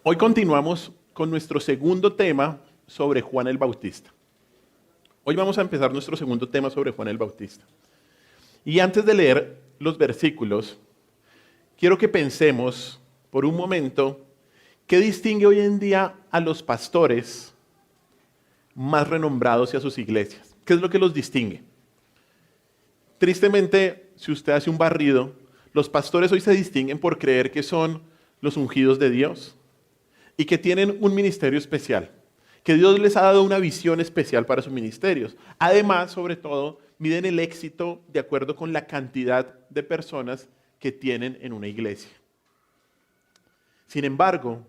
Hoy continuamos con nuestro segundo tema sobre Juan el Bautista. Hoy vamos a empezar nuestro segundo tema sobre Juan el Bautista. Y antes de leer los versículos, quiero que pensemos por un momento qué distingue hoy en día a los pastores más renombrados y a sus iglesias. ¿Qué es lo que los distingue? Tristemente, si usted hace un barrido, los pastores hoy se distinguen por creer que son los ungidos de Dios y que tienen un ministerio especial, que Dios les ha dado una visión especial para sus ministerios. Además, sobre todo, miden el éxito de acuerdo con la cantidad de personas que tienen en una iglesia. Sin embargo,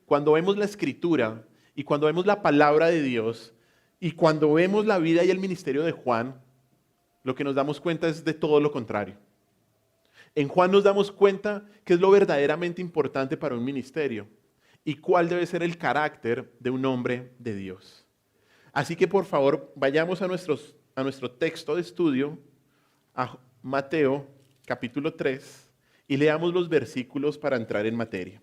cuando vemos la Escritura y cuando vemos la palabra de Dios y cuando vemos la vida y el ministerio de Juan, lo que nos damos cuenta es de todo lo contrario. En Juan nos damos cuenta qué es lo verdaderamente importante para un ministerio y cuál debe ser el carácter de un hombre de Dios. Así que por favor, vayamos a nuestro texto de estudio, a Mateo capítulo 3, y leamos los versículos para entrar en materia.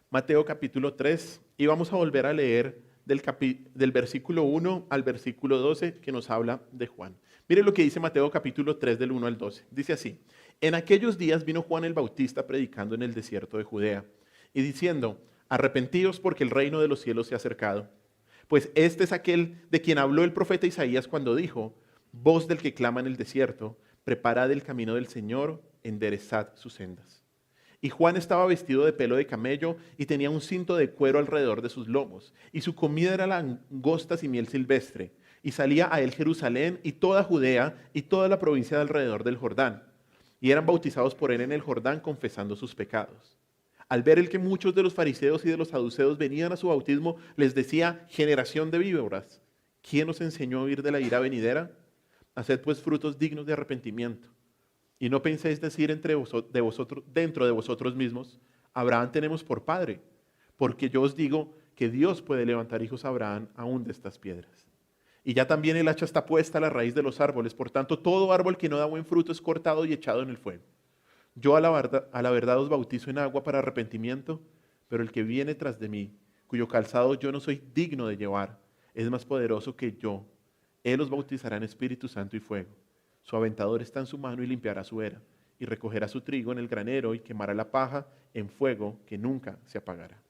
Mateo capítulo 3, y vamos a volver a leer del versículo 1 al versículo 12 que nos habla de Juan. Mire lo que dice Mateo capítulo 3 del 1 al 12. Dice así: En aquellos días vino Juan el Bautista predicando en el desierto de Judea y diciendo: arrepentíos porque el reino de los cielos se ha acercado. Pues este es aquel de quien habló el profeta Isaías cuando dijo: voz del que clama en el desierto, preparad el camino del Señor, enderezad sus sendas. Y Juan estaba vestido de pelo de camello y tenía un cinto de cuero alrededor de sus lomos, y su comida era langostas y miel silvestre, y salía a él Jerusalén y toda Judea y toda la provincia de alrededor del Jordán, y eran bautizados por él en el Jordán confesando sus pecados. Al ver el que muchos de los fariseos y de los saduceos venían a su bautismo, les decía: generación de víboras, ¿quién os enseñó a huir de la ira venidera? Haced pues frutos dignos de arrepentimiento. Y no penséis decir dentro de vosotros mismos: Abraham tenemos por padre, porque yo os digo que Dios puede levantar hijos a Abraham aún de estas piedras. Y ya también el hacha está puesta a la raíz de los árboles, por tanto todo árbol que no da buen fruto es cortado y echado en el fuego. Yo a la verdad os bautizo en agua para arrepentimiento, pero el que viene tras de mí, cuyo calzado yo no soy digno de llevar, es más poderoso que yo. Él os bautizará en Espíritu Santo y fuego. Su aventador está en su mano y limpiará su era, y recogerá su trigo en el granero y quemará la paja en fuego que nunca se apagará.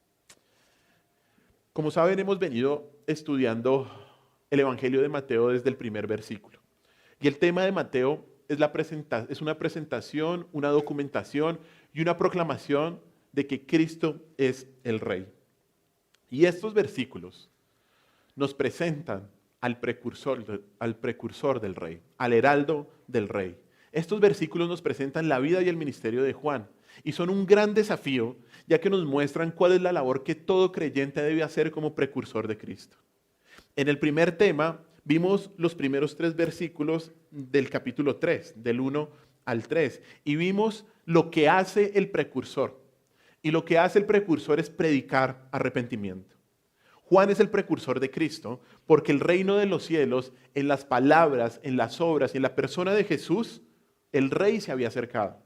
Como saben, hemos venido estudiando el Evangelio de Mateo desde el primer versículo. Y el tema de Mateo es una presentación, una documentación y una proclamación de que Cristo es el Rey. Y estos versículos nos presentan al precursor del Rey, al heraldo del Rey. Estos versículos nos presentan la vida y el ministerio de Juan y son un gran desafío, ya que nos muestran cuál es la labor que todo creyente debe hacer como precursor de Cristo. En el primer tema vimos los primeros 3 versículos del capítulo 3, del 1 al 3, y vimos lo que hace el precursor. Y lo que hace el precursor es predicar arrepentimiento. Juan es el precursor de Cristo porque el reino de los cielos, en las palabras, en las obras y en la persona de Jesús, el Rey se había acercado.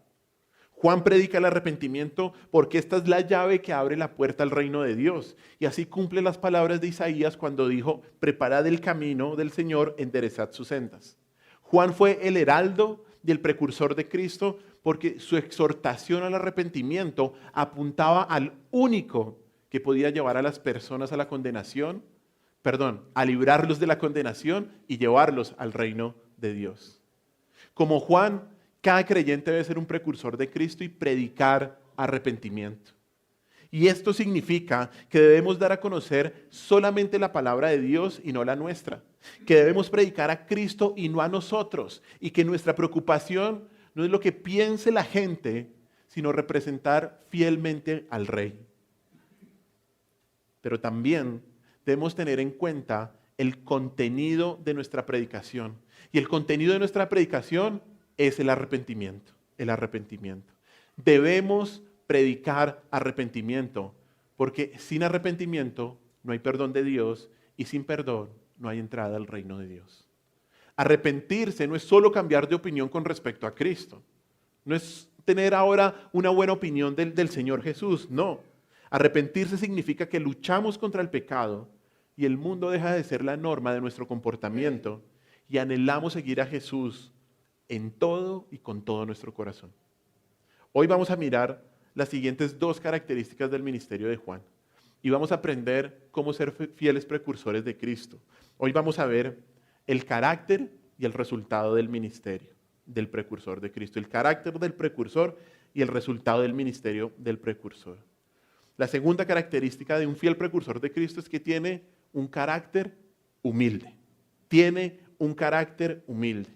Juan predica el arrepentimiento porque esta es la llave que abre la puerta al reino de Dios. Y así cumple las palabras de Isaías cuando dijo: preparad el camino del Señor, enderezad sus sendas. Juan fue el heraldo y el precursor de Cristo porque su exhortación al arrepentimiento apuntaba al único que podía llevar a las personas a la condenación, a librarlos de la condenación y llevarlos al reino de Dios. Como Juan, cada creyente debe ser un precursor de Cristo y predicar arrepentimiento. Y esto significa que debemos dar a conocer solamente la palabra de Dios y no la nuestra. Que debemos predicar a Cristo y no a nosotros. Y que nuestra preocupación no es lo que piense la gente, sino representar fielmente al Rey. Pero también debemos tener en cuenta el contenido de nuestra predicación. Y el contenido de nuestra predicación es el arrepentimiento. El arrepentimiento. Debemos predicar arrepentimiento, porque sin arrepentimiento no hay perdón de Dios y sin perdón no hay entrada al reino de Dios. Arrepentirse no es solo cambiar de opinión con respecto a Cristo. No es tener ahora una buena opinión del Señor Jesús. No. Arrepentirse significa que luchamos contra el pecado y el mundo deja de ser la norma de nuestro comportamiento y anhelamos seguir a Jesús en todo y con todo nuestro corazón. Hoy vamos a mirar las siguientes 2 características del ministerio de Juan y vamos a aprender cómo ser fieles precursores de Cristo. Hoy vamos a ver el carácter y el resultado del ministerio del precursor de Cristo, el carácter del precursor y el resultado del ministerio del precursor. La segunda característica de un fiel precursor de Cristo es que tiene un carácter humilde. Tiene un carácter humilde.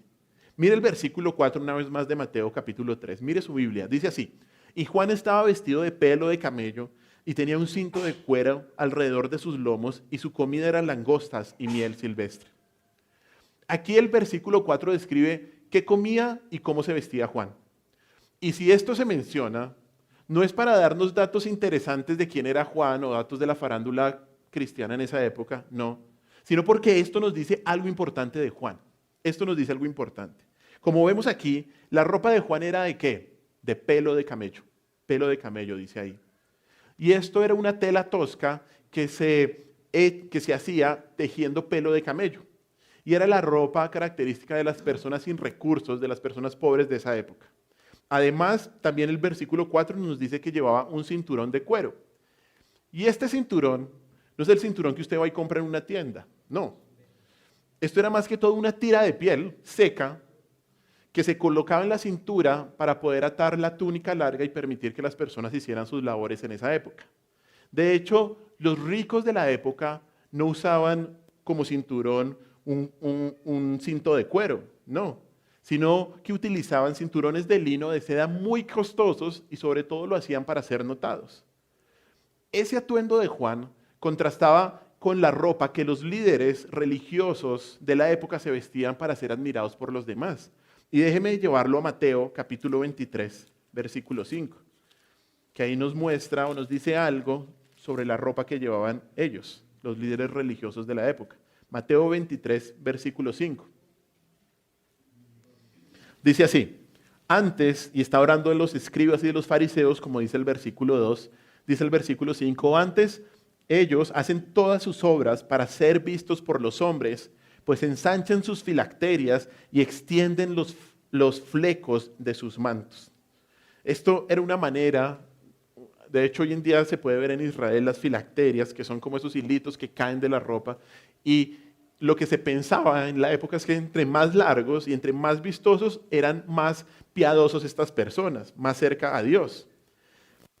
Mire el versículo 4 una vez más de Mateo capítulo 3. Mire su Biblia. Dice así: y Juan estaba vestido de pelo de camello y tenía un cinto de cuero alrededor de sus lomos y su comida eran langostas y miel silvestre. Aquí el versículo 4 describe qué comía y cómo se vestía Juan. Y si esto se menciona, no es para darnos datos interesantes de quién era Juan o datos de la farándula cristiana en esa época, no, sino porque esto nos dice algo importante de Juan. Esto nos dice algo importante. Como vemos aquí, la ropa de Juan era ¿de qué? De pelo de camello. Pelo de camello, dice ahí. Y esto era una tela tosca que se hacía tejiendo pelo de camello. Y era la ropa característica de las personas sin recursos, de las personas pobres de esa época. Además, también el versículo 4 nos dice que llevaba un cinturón de cuero. Y este cinturón no es el cinturón que usted va y compra en una tienda, no. Esto era más que todo una tira de piel seca que se colocaba en la cintura para poder atar la túnica larga y permitir que las personas hicieran sus labores en esa época. De hecho, los ricos de la época no usaban como cinturón un cinto de cuero, no, sino que utilizaban cinturones de lino de seda muy costosos y sobre todo lo hacían para ser notados. Ese atuendo de Juan contrastaba con la ropa que los líderes religiosos de la época se vestían para ser admirados por los demás. Y déjeme llevarlo a Mateo capítulo 23, versículo 5, que ahí nos muestra o nos dice algo sobre la ropa que llevaban ellos, los líderes religiosos de la época. Mateo 23, versículo 5. Dice así: antes, y está hablando de los escribas y de los fariseos, como dice el versículo 2, dice el versículo 5, antes ellos hacen todas sus obras para ser vistos por los hombres, pues ensanchan sus filacterias y extienden los flecos de sus mantos. Esto era una manera, de hecho hoy en día se puede ver en Israel las filacterias, que son como esos hilitos que caen de la ropa, y lo que se pensaba en la época es que entre más largos y entre más vistosos eran más piadosos estas personas, más cerca a Dios.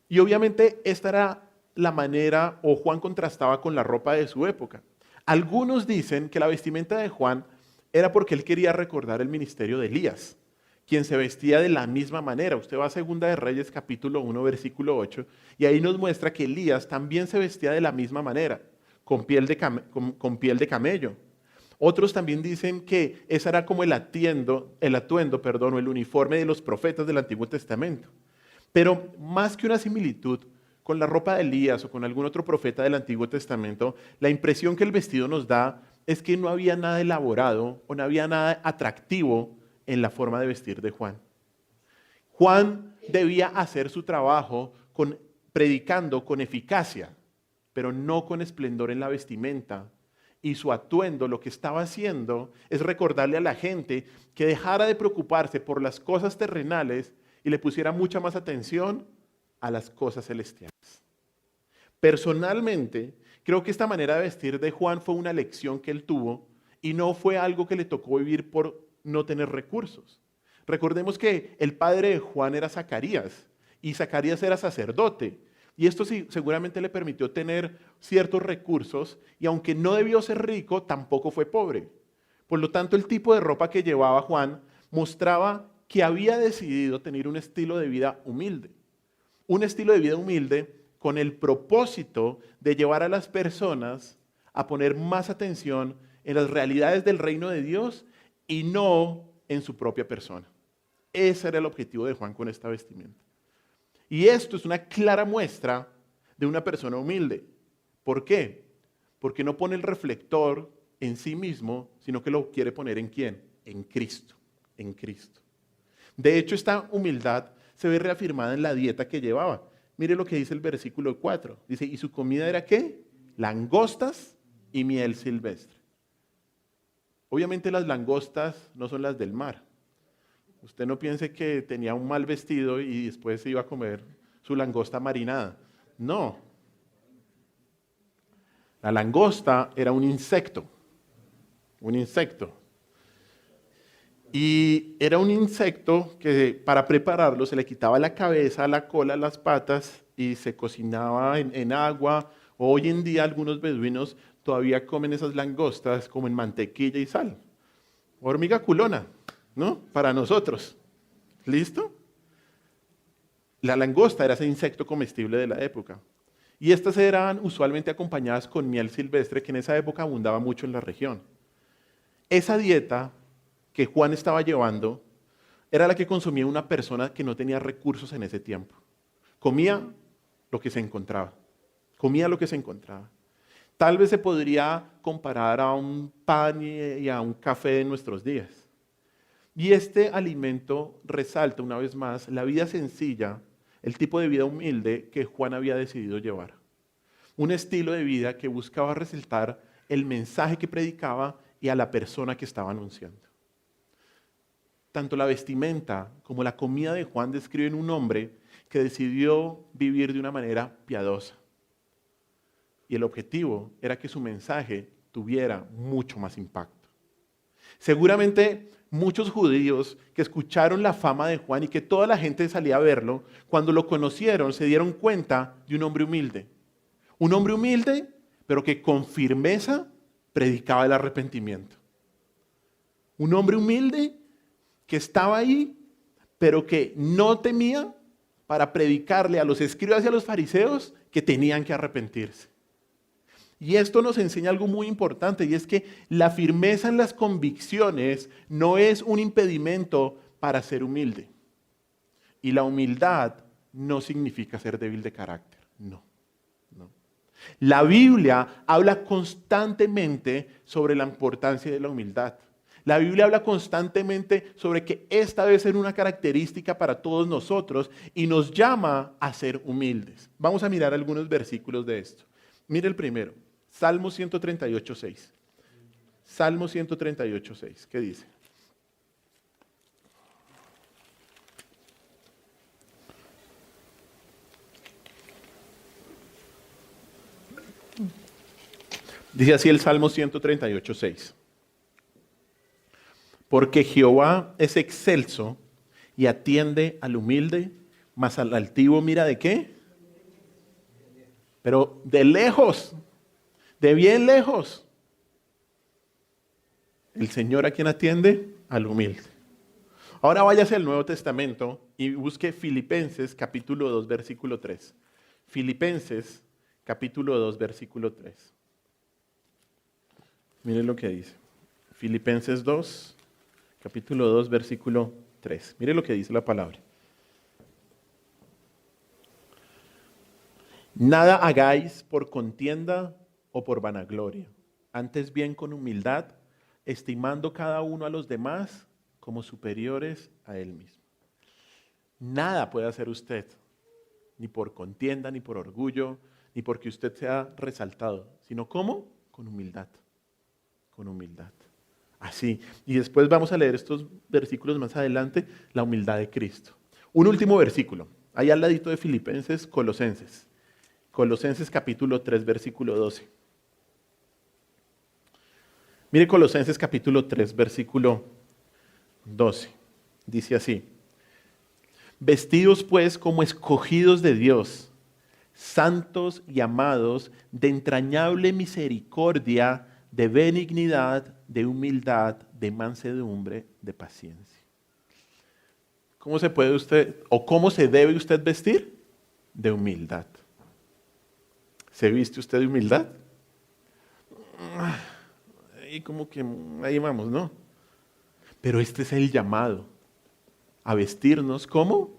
Y obviamente esta era la manera, o Juan contrastaba con la ropa de su época. Algunos dicen que la vestimenta de Juan era porque él quería recordar el ministerio de Elías, quien se vestía de la misma manera. Usted va a 2 de Reyes capítulo 1 versículo 8 y ahí nos muestra que Elías también se vestía de la misma manera, con piel de camello. Otros también dicen que ese era como el atuendo, o el uniforme de los profetas del Antiguo Testamento. Pero más que una similitud con la ropa de Elías o con algún otro profeta del Antiguo Testamento, la impresión que el vestido nos da es que no había nada elaborado o no había nada atractivo en la forma de vestir de Juan. Juan debía hacer su trabajo predicando con eficacia, pero no con esplendor en la vestimenta. Y su atuendo lo que estaba haciendo es recordarle a la gente que dejara de preocuparse por las cosas terrenales y le pusiera mucha más atención a las cosas celestiales. Personalmente, creo que esta manera de vestir de Juan fue una lección que él tuvo y no fue algo que le tocó vivir por no tener recursos. Recordemos que el padre de Juan era Zacarías y Zacarías era sacerdote. Y esto sí, seguramente le permitió tener ciertos recursos y aunque no debió ser rico, tampoco fue pobre. Por lo tanto, el tipo de ropa que llevaba Juan mostraba que había decidido tener un estilo de vida humilde. Un estilo de vida humilde con el propósito de llevar a las personas a poner más atención en las realidades del reino de Dios y no en su propia persona. Ese era el objetivo de Juan con esta vestimenta. Y esto es una clara muestra de una persona humilde. ¿Por qué? Porque no pone el reflector en sí mismo, sino que lo quiere poner ¿en quién? En Cristo. En Cristo. De hecho, esta humildad se ve reafirmada en la dieta que llevaba. Mire lo que dice el versículo 4. Dice, ¿y su comida era qué? Langostas y miel silvestre. Obviamente las langostas no son las del mar. Usted no piense que tenía un mal vestido y después se iba a comer su langosta marinada. No. La langosta era un insecto. Un insecto. Y era un insecto que para prepararlo se le quitaba la cabeza, la cola, las patas y se cocinaba en agua. Hoy en día algunos beduinos todavía comen esas langostas como en mantequilla y sal. Hormiga culona, ¿no? Para nosotros. ¿Listo? La langosta era ese insecto comestible de la época. Y estas eran usualmente acompañadas con miel silvestre, que en esa época abundaba mucho en la región. Esa dieta que Juan estaba llevando era la que consumía una persona que no tenía recursos en ese tiempo. Comía lo que se encontraba. Comía lo que se encontraba. Tal vez se podría comparar a un pan y a un café de nuestros días. Y este alimento resalta una vez más la vida sencilla, el tipo de vida humilde que Juan había decidido llevar. Un estilo de vida que buscaba resaltar el mensaje que predicaba y a la persona que estaba anunciando. Tanto la vestimenta como la comida de Juan describen un hombre que decidió vivir de una manera piadosa. Y el objetivo era que su mensaje tuviera mucho más impacto. Seguramente muchos judíos que escucharon la fama de Juan y que toda la gente salía a verlo, cuando lo conocieron se dieron cuenta de un hombre humilde. Un hombre humilde, pero que con firmeza predicaba el arrepentimiento. Un hombre humilde que estaba ahí, pero que no temía para predicarle a los escribas y a los fariseos que tenían que arrepentirse. Y esto nos enseña algo muy importante, y es que la firmeza en las convicciones no es un impedimento para ser humilde. Y la humildad no significa ser débil de carácter, no. La Biblia habla constantemente sobre la importancia de la humildad. La Biblia habla constantemente sobre que esta debe ser una característica para todos nosotros y nos llama a ser humildes. Vamos a mirar algunos versículos de esto. Mire el primero, Salmo 138:6. Salmo 138:6, ¿qué dice? Dice así el Salmo 138:6. Porque Jehová es excelso y atiende al humilde, mas al altivo mira ¿de qué? Pero de lejos, de bien lejos. El Señor a quien atiende, al humilde. Ahora váyase al Nuevo Testamento y busque Filipenses capítulo 2, versículo 3. Filipenses capítulo 2, versículo 3. Miren lo que dice. Filipenses 2, capítulo 2, versículo 3. Miren lo que dice la palabra. Nada hagáis por contienda o por vanagloria, antes bien con humildad, estimando cada uno a los demás como superiores a él mismo. Nada puede hacer usted, ni por contienda, ni por orgullo, ni porque usted sea resaltado, sino ¿cómo? Con humildad. Con humildad. Así. Y después vamos a leer estos versículos más adelante, la humildad de Cristo. Un último versículo, ahí al ladito de Filipenses, Colosenses. Colosenses capítulo 3, versículo 12. Mire Colosenses capítulo 3, versículo 12. Dice así. Vestidos pues como escogidos de Dios, santos y amados, de entrañable misericordia, de benignidad, de humildad, de mansedumbre, de paciencia. ¿Cómo se puede usted, o cómo se debe usted vestir? De humildad. ¿Se viste usted de humildad? Y como que ahí vamos, ¿no? Pero este es el llamado a vestirnos como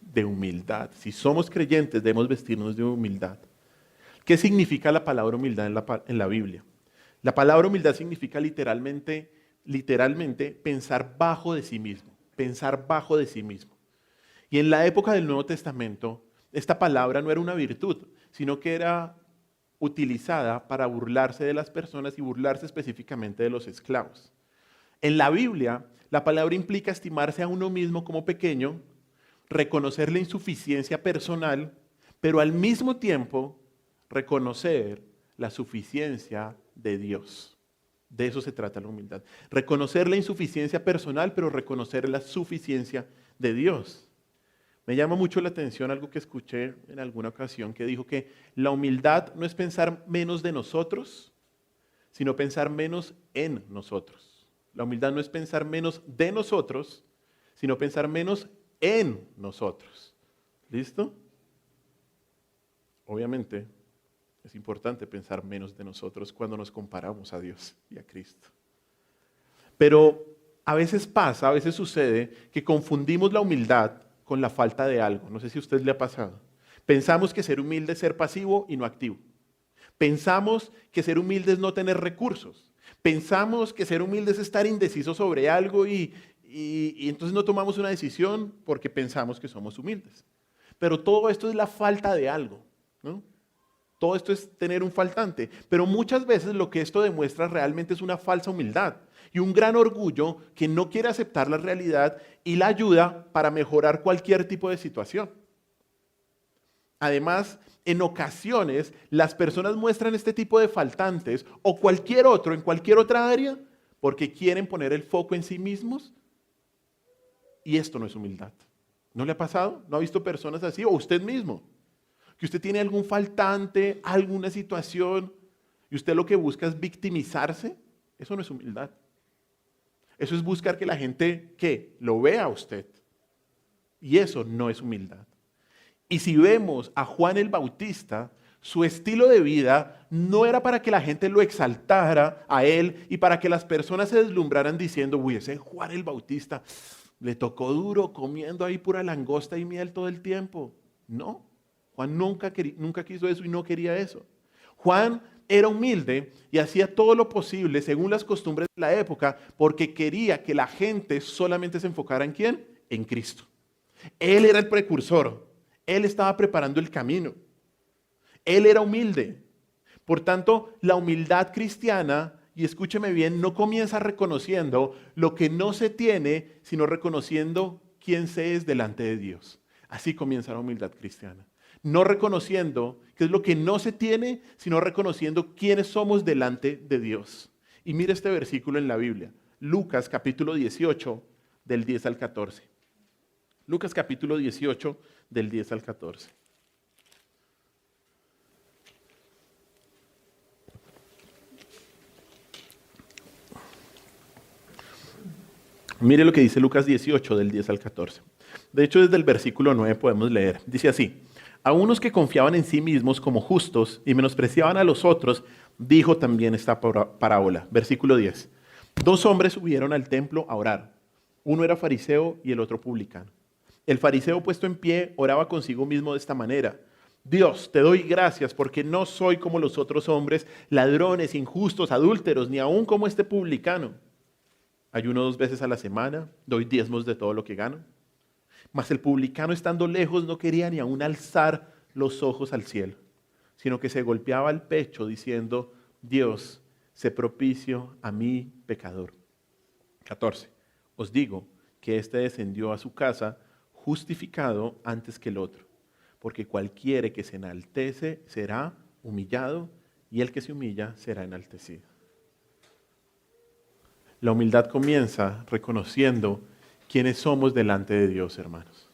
de humildad. Si somos creyentes, debemos vestirnos de humildad. ¿Qué significa la palabra humildad en la Biblia? La palabra humildad significa literalmente pensar bajo de sí mismo, pensar bajo de sí mismo. Y en la época del Nuevo Testamento, esta palabra no era una virtud, sino que era utilizada para burlarse de las personas y burlarse específicamente de los esclavos. En la Biblia, la palabra implica estimarse a uno mismo como pequeño, reconocer la insuficiencia personal, pero al mismo tiempo reconocer la suficiencia de Dios. De eso se trata la humildad. Reconocer la insuficiencia personal, pero reconocer la suficiencia de Dios. Me llama mucho la atención algo que escuché en alguna ocasión que dijo que la humildad no es pensar menos de nosotros, sino pensar menos en nosotros. La humildad no es pensar menos de nosotros, sino pensar menos en nosotros. ¿Listo? Obviamente es importante pensar menos de nosotros cuando nos comparamos a Dios y a Cristo. Pero a veces pasa, a veces sucede que confundimos la humildad con la falta de algo. No sé si a usted le ha pasado. Pensamos que ser humilde es ser pasivo y no activo. Pensamos que ser humilde es no tener recursos. Pensamos que ser humilde es estar indeciso sobre algo y entonces no tomamos una decisión porque pensamos que somos humildes. Pero todo esto es la falta de algo, ¿no? Todo esto es tener un faltante. Pero muchas veces lo que esto demuestra realmente es una falsa humildad y un gran orgullo que no quiere aceptar la realidad y la ayuda para mejorar cualquier tipo de situación. Además, en ocasiones las personas muestran este tipo de faltantes o cualquier otro en cualquier otra área porque quieren poner el foco en sí mismos y esto no es humildad. ¿No le ha pasado? ¿No ha visto personas así? O usted mismo, que usted tiene algún faltante, alguna situación y usted lo que busca es victimizarse. Eso no es humildad. Eso es buscar que la gente, ¿qué? Lo vea a usted. Y eso no es humildad. Y si vemos a Juan el Bautista, su estilo de vida no era para que la gente lo exaltara a él y para que las personas se deslumbraran diciendo, uy, ese Juan el Bautista le tocó duro comiendo ahí pura langosta y miel todo el tiempo. No, Juan nunca quiso eso y no quería eso. Juan era humilde y hacía todo lo posible según las costumbres de la época porque quería que la gente solamente se enfocara ¿en quién? En Cristo. Él era el precursor. Él estaba preparando el camino. Él era humilde. Por tanto, la humildad cristiana, y escúcheme bien, no comienza reconociendo lo que no se tiene, sino reconociendo quién se es delante de Dios. Así comienza la humildad cristiana. No reconociendo qué es lo que no se tiene, sino reconociendo quiénes somos delante de Dios. Y mire este versículo en la Biblia. Lucas capítulo 18, del 10 al 14. Lucas capítulo 18, del 10 al 14. Mire lo que dice Lucas 18, del 10 al 14. De hecho, desde el versículo 9 podemos leer. Dice así: a unos que confiaban en sí mismos como justos y menospreciaban a los otros, dijo también esta parábola. Versículo 10. Dos hombres subieron al templo a orar. Uno era fariseo y el otro publicano. El fariseo, puesto en pie, oraba consigo mismo de esta manera: Dios, te doy gracias porque no soy como los otros hombres, ladrones, injustos, adúlteros, ni aun como este publicano. Ayuno 2 veces a la semana, doy diezmos de todo lo que gano. Mas el publicano, estando lejos, no quería ni aun alzar los ojos al cielo, sino que se golpeaba el pecho diciendo: Dios, sé propicio a mí, pecador. 14. Os digo que éste descendió a su casa justificado antes que el otro, porque cualquiera que se enaltece será humillado, y el que se humilla será enaltecido. La humildad comienza reconociendo quiénes somos delante de Dios, hermanos.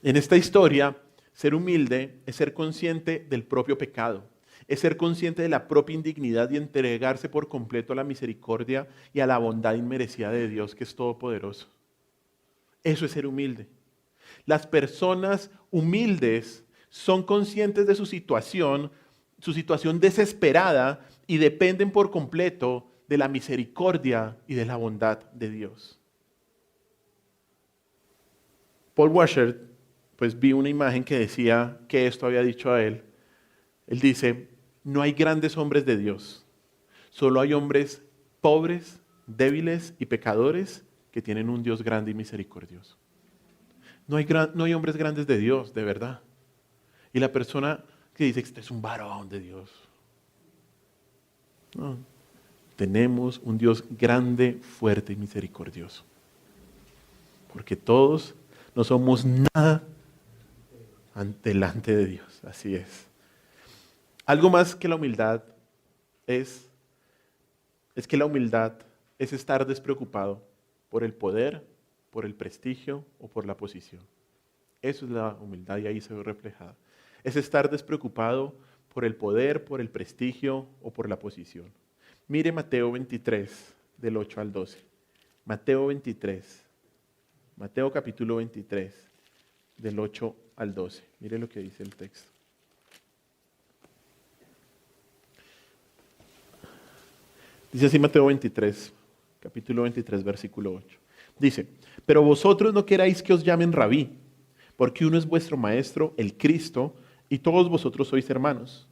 En esta historia, ser humilde es ser consciente del propio pecado, es ser consciente de la propia indignidad y entregarse por completo a la misericordia y a la bondad inmerecida de Dios, que es todopoderoso. Eso es ser humilde. Las personas humildes son conscientes de su situación desesperada, y dependen por completo de la misericordia y de la bondad de Dios. Paul Washer, pues vi una imagen que decía que esto había dicho a él. Él dice: no hay grandes hombres de Dios, solo hay hombres pobres, débiles y pecadores que tienen un Dios grande y misericordioso. No hay hombres grandes de Dios, de verdad. Y la persona que dice que este es un varón de Dios. No. Tenemos un Dios grande, fuerte y misericordioso. Porque todos no somos nada delante de Dios. Así es. Algo más que la humildad es que la humildad es estar despreocupado por el poder, por el prestigio o por la posición. Eso es la humildad y ahí se ve reflejada. Es estar despreocupado por el poder, por el prestigio o por la posición. Mire Mateo 23, del 8 al 12. Mateo 23, Mateo capítulo 23, del 8 al 12. Mire lo que dice el texto. Dice así Mateo 23, capítulo 23, versículo 8. Dice, pero vosotros no queráis que os llamen rabí, porque uno es vuestro maestro, el Cristo, y todos vosotros sois hermanos.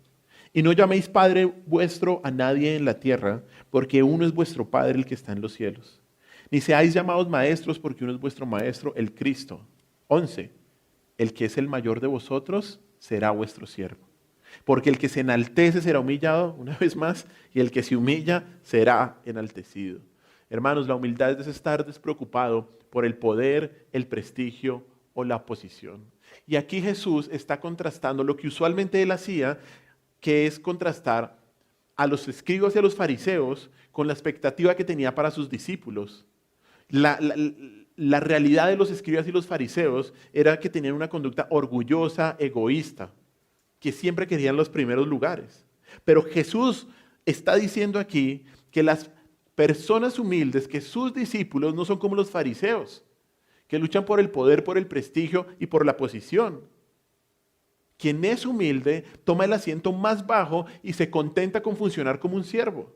Y no llaméis Padre vuestro a nadie en la tierra, porque uno es vuestro Padre, el que está en los cielos. Ni seáis llamados maestros, porque uno es vuestro Maestro, el Cristo. 11. El que es el mayor de vosotros será vuestro siervo. Porque el que se enaltece será humillado, una vez más, y el que se humilla será enaltecido. Hermanos, la humildad es estar despreocupado por el poder, el prestigio o la posición. Y aquí Jesús está contrastando lo que usualmente él hacía, que es contrastar a los escribas y a los fariseos con la expectativa que tenía para sus discípulos. La realidad de los escribas y los fariseos era que tenían una conducta orgullosa, egoísta, que siempre querían los primeros lugares. Pero Jesús está diciendo aquí que las personas humildes, que sus discípulos no son como los fariseos, que luchan por el poder, por el prestigio y por la posición. Quien es humilde toma el asiento más bajo y se contenta con funcionar como un siervo.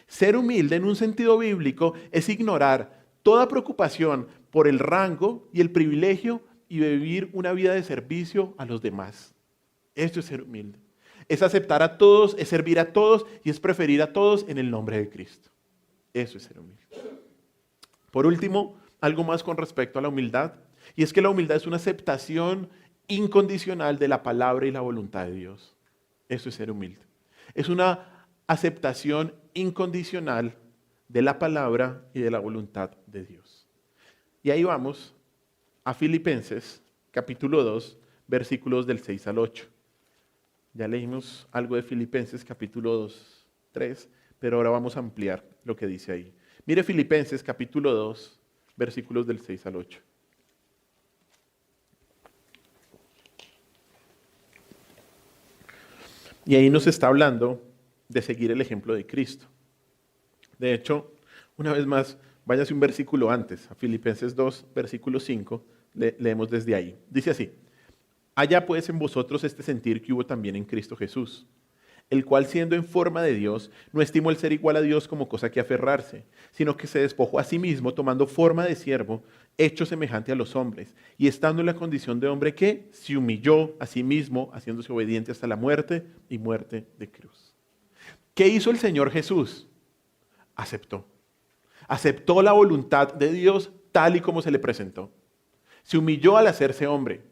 Ser humilde en un sentido bíblico es ignorar toda preocupación por el rango y el privilegio y vivir una vida de servicio a los demás. Esto es ser humilde. Es aceptar a todos, es servir a todos y es preferir a todos en el nombre de Cristo. Eso es ser humilde. Por último, algo más con respecto a la humildad, y es que la humildad es una aceptación incondicional de la palabra y la voluntad de Dios. Eso es ser humilde. Es una aceptación incondicional de la palabra y de la voluntad de Dios. Y ahí vamos a Filipenses, capítulo 2, versículos del 6 al 8. Ya leímos algo de Filipenses, capítulo 2, 3, pero ahora vamos a ampliar lo que dice ahí. Mire Filipenses, capítulo 2, versículos del 6 al 8. Y ahí nos está hablando de seguir el ejemplo de Cristo. De hecho, una vez más, váyase un versículo antes, a Filipenses 2, versículo 5, leemos desde ahí. Dice así, haya pues en vosotros este sentir que hubo también en Cristo Jesús, el cual siendo en forma de Dios, no estimó el ser igual a Dios como cosa que aferrarse, sino que se despojó a sí mismo, tomando forma de siervo, hecho semejante a los hombres, y estando en la condición de hombre que se humilló a sí mismo, haciéndose obediente hasta la muerte y muerte de cruz. ¿Qué hizo el Señor Jesús? Aceptó. Aceptó la voluntad de Dios tal y como se le presentó. Se humilló al hacerse hombre.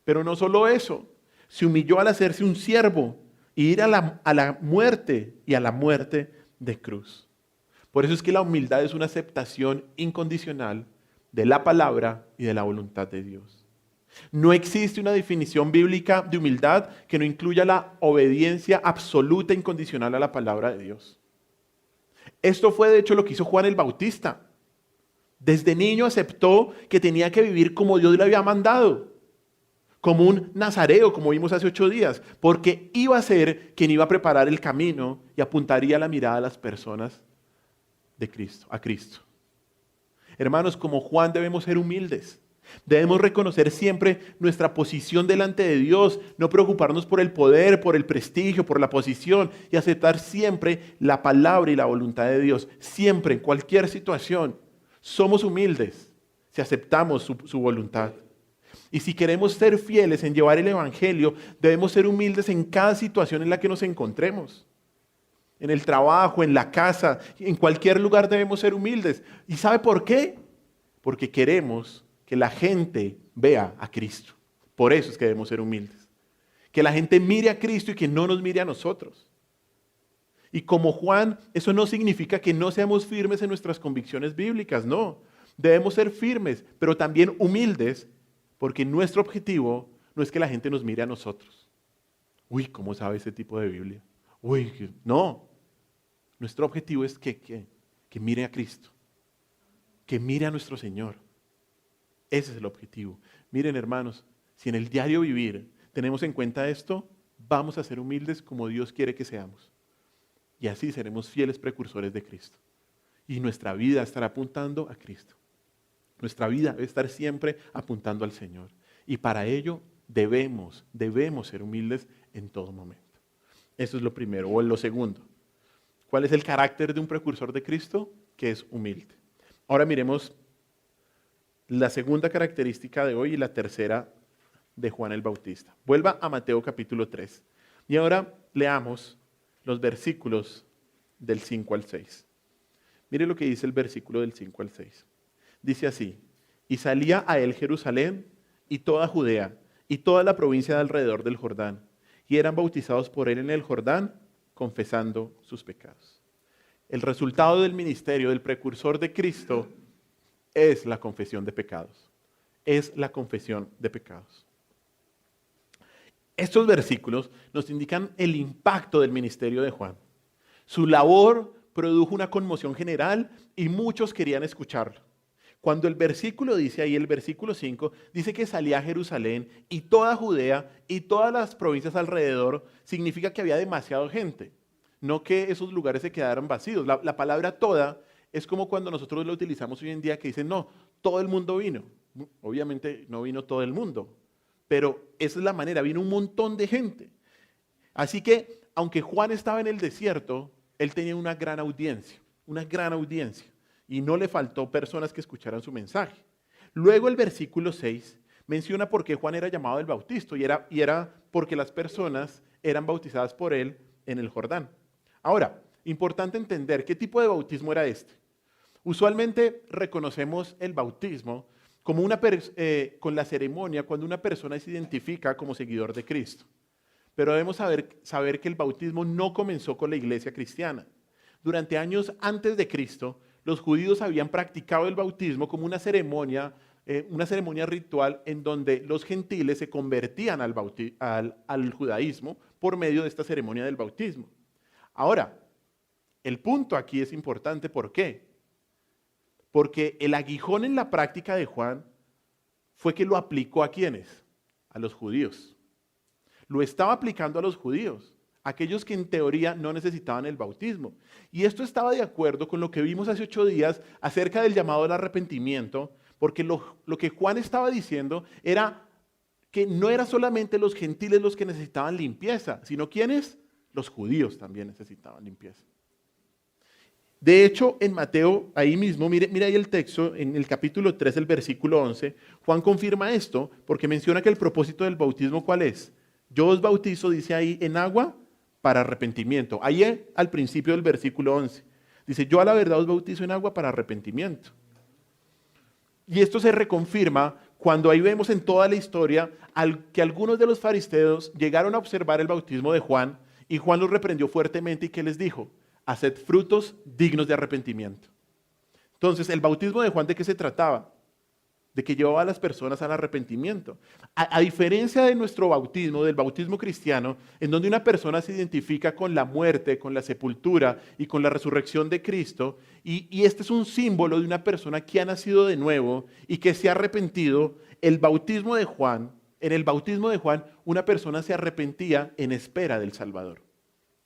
Pero no solo eso, se humilló al hacerse un siervo y ir a la muerte y a la muerte de cruz. Por eso es que la humildad es una aceptación incondicional de la palabra y de la voluntad de Dios. No existe una definición bíblica de humildad que no incluya la obediencia absoluta e incondicional a la palabra de Dios. Esto fue de hecho lo que hizo Juan el Bautista. Desde niño aceptó que tenía que vivir como Dios le había mandado, como un nazareo, como vimos hace 8 días, porque iba a ser quien iba a preparar el camino y apuntaría la mirada a las personas de Cristo, a Cristo. Hermanos, como Juan debemos ser humildes. Debemos reconocer siempre nuestra posición delante de Dios, no preocuparnos por el poder, por el prestigio, por la posición y aceptar siempre la palabra y la voluntad de Dios. Siempre, en cualquier situación, somos humildes si aceptamos su voluntad. Y si queremos ser fieles en llevar el Evangelio, debemos ser humildes en cada situación en la que nos encontremos. En el trabajo, en la casa, en cualquier lugar debemos ser humildes. ¿Y sabe por qué? Porque queremos que la gente vea a Cristo. Por eso es que debemos ser humildes. Que la gente mire a Cristo y que no nos mire a nosotros. Y como Juan, eso no significa que no seamos firmes en nuestras convicciones bíblicas, no. Debemos ser firmes, pero también humildes, porque nuestro objetivo no es que la gente nos mire a nosotros. Uy, ¿cómo sabe ese tipo de Biblia? Uy, no. Nuestro objetivo es que mire a Cristo, que mire a nuestro Señor. Ese es el objetivo. Miren, hermanos, si en el diario vivir tenemos en cuenta esto, vamos a ser humildes como Dios quiere que seamos. Y así seremos fieles precursores de Cristo. Y nuestra vida estará apuntando a Cristo. Nuestra vida debe estar siempre apuntando al Señor. Y para ello debemos ser humildes en todo momento. Eso es lo primero. O lo segundo. ¿Cuál es el carácter de un precursor de Cristo? Que es humilde. Ahora miremos la segunda característica de hoy y la tercera de Juan el Bautista. Vuelva a Mateo capítulo 3. Y ahora leamos los versículos del 5 al 6. Mire lo que dice el versículo del 5 al 6. Dice así: y salía a él Jerusalén y toda Judea y toda la provincia de alrededor del Jordán, y eran bautizados por él en el Jordán, confesando sus pecados. El resultado del ministerio del precursor de Cristo es la confesión de pecados. Es la confesión de pecados. Estos versículos nos indican el impacto del ministerio de Juan. Su labor produjo una conmoción general y muchos querían escucharlo. Cuando el versículo dice ahí, el versículo 5, dice que salía a Jerusalén y toda Judea y todas las provincias alrededor, significa que había demasiada gente. No que esos lugares se quedaran vacíos. La palabra toda es como cuando nosotros lo utilizamos hoy en día que dicen, no, todo el mundo vino. Obviamente no vino todo el mundo. Pero esa es la manera, vino un montón de gente. Así que, aunque Juan estaba en el desierto, él tenía una gran audiencia, y no le faltó personas que escucharan su mensaje. Luego el versículo 6 menciona por qué Juan era llamado el Bautista, y era porque las personas eran bautizadas por él en el Jordán. Ahora, importante entender qué tipo de bautismo era este. Usualmente reconocemos el bautismo como con la ceremonia cuando una persona se identifica como seguidor de Cristo. Pero debemos saber que el bautismo no comenzó con la iglesia cristiana. Durante años antes de Cristo, los judíos habían practicado el bautismo como una ceremonia ritual en donde los gentiles se convertían al judaísmo por medio de esta ceremonia del bautismo. Ahora, el punto aquí es importante, ¿por qué? Porque el aguijón en la práctica de Juan fue que lo aplicó ¿a quiénes? A los judíos. Lo estaba aplicando a los judíos, aquellos que en teoría no necesitaban el bautismo. Y esto estaba de acuerdo con lo que vimos hace 8 días acerca del llamado al arrepentimiento, porque lo que Juan estaba diciendo era que no era solamente los gentiles los que necesitaban limpieza, sino ¿quiénes? Los judíos también necesitaban limpieza. De hecho, en Mateo, ahí mismo, mire ahí el texto, en el capítulo 3, el versículo 11, Juan confirma esto porque menciona que el propósito del bautismo, ¿cuál es? Yo os bautizo, dice ahí, en agua para arrepentimiento. Ahí al principio del versículo 11. Dice, yo a la verdad os bautizo en agua para arrepentimiento. Y esto se reconfirma cuando ahí vemos en toda la historia que algunos de los fariseos llegaron a observar el bautismo de Juan y Juan los reprendió fuertemente y ¿qué les dijo? Haced frutos dignos de arrepentimiento. Entonces, ¿el bautismo de Juan de qué se trataba? De que llevaba a las personas al arrepentimiento. A diferencia de nuestro bautismo, del bautismo cristiano, en donde una persona se identifica con la muerte, con la sepultura y con la resurrección de Cristo, y este es un símbolo de una persona que ha nacido de nuevo y que se ha arrepentido, en el bautismo de Juan, una persona se arrepentía en espera del Salvador.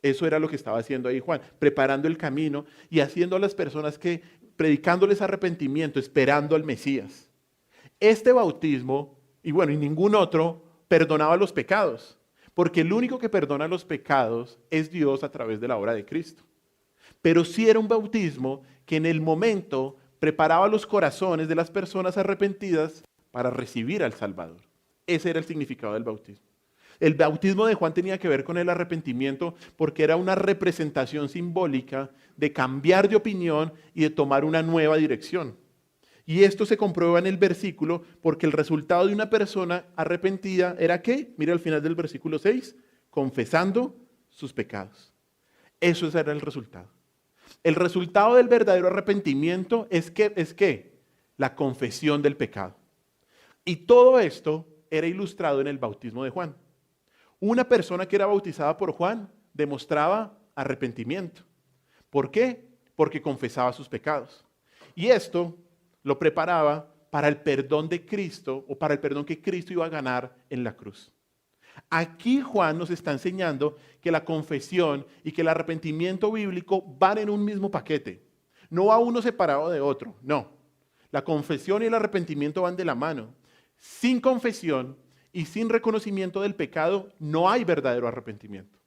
Eso era lo que estaba haciendo ahí Juan, preparando el camino y haciendo a las personas predicándoles arrepentimiento, esperando al Mesías. Este bautismo, y ningún otro, perdonaba los pecados, porque el único que perdona los pecados es Dios a través de la obra de Cristo. Pero sí era un bautismo que en el momento preparaba los corazones de las personas arrepentidas para recibir al Salvador. Ese era el significado del bautismo. El bautismo de Juan tenía que ver con el arrepentimiento porque era una representación simbólica de cambiar de opinión y de tomar una nueva dirección. Y esto se comprueba en el versículo porque el resultado de una persona arrepentida era ¿qué? Mira al final del versículo 6, confesando sus pecados. Eso era el resultado. El resultado del verdadero arrepentimiento es que la confesión del pecado. Y todo esto era ilustrado en el bautismo de Juan. Una persona que era bautizada por Juan demostraba arrepentimiento. ¿Por qué? Porque confesaba sus pecados. Y esto lo preparaba para el perdón de Cristo o para el perdón que Cristo iba a ganar en la cruz. Aquí Juan nos está enseñando que la confesión y que el arrepentimiento bíblico van en un mismo paquete. No va uno separado de otro, no. La confesión y el arrepentimiento van de la mano. Sin confesión y sin reconocimiento del pecado no hay verdadero arrepentimiento.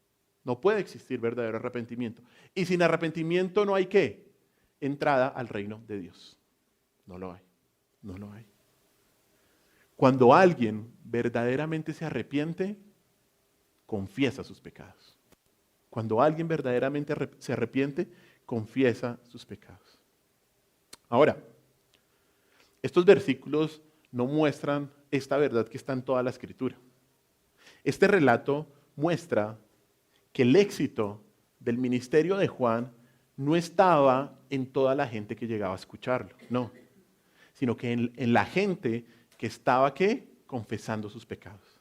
No puede existir verdadero arrepentimiento. Y sin arrepentimiento no hay ¿qué? Entrada al reino de Dios. No lo hay. No lo hay. Cuando alguien verdaderamente se arrepiente, confiesa sus pecados. Cuando alguien verdaderamente se arrepiente, confiesa sus pecados. Ahora, estos versículos no muestran esta verdad que está en toda la Escritura. Este relato muestra que el éxito del ministerio de Juan no estaba en toda la gente que llegaba a escucharlo, no, sino que en la gente que estaba ¿qué? Confesando sus pecados.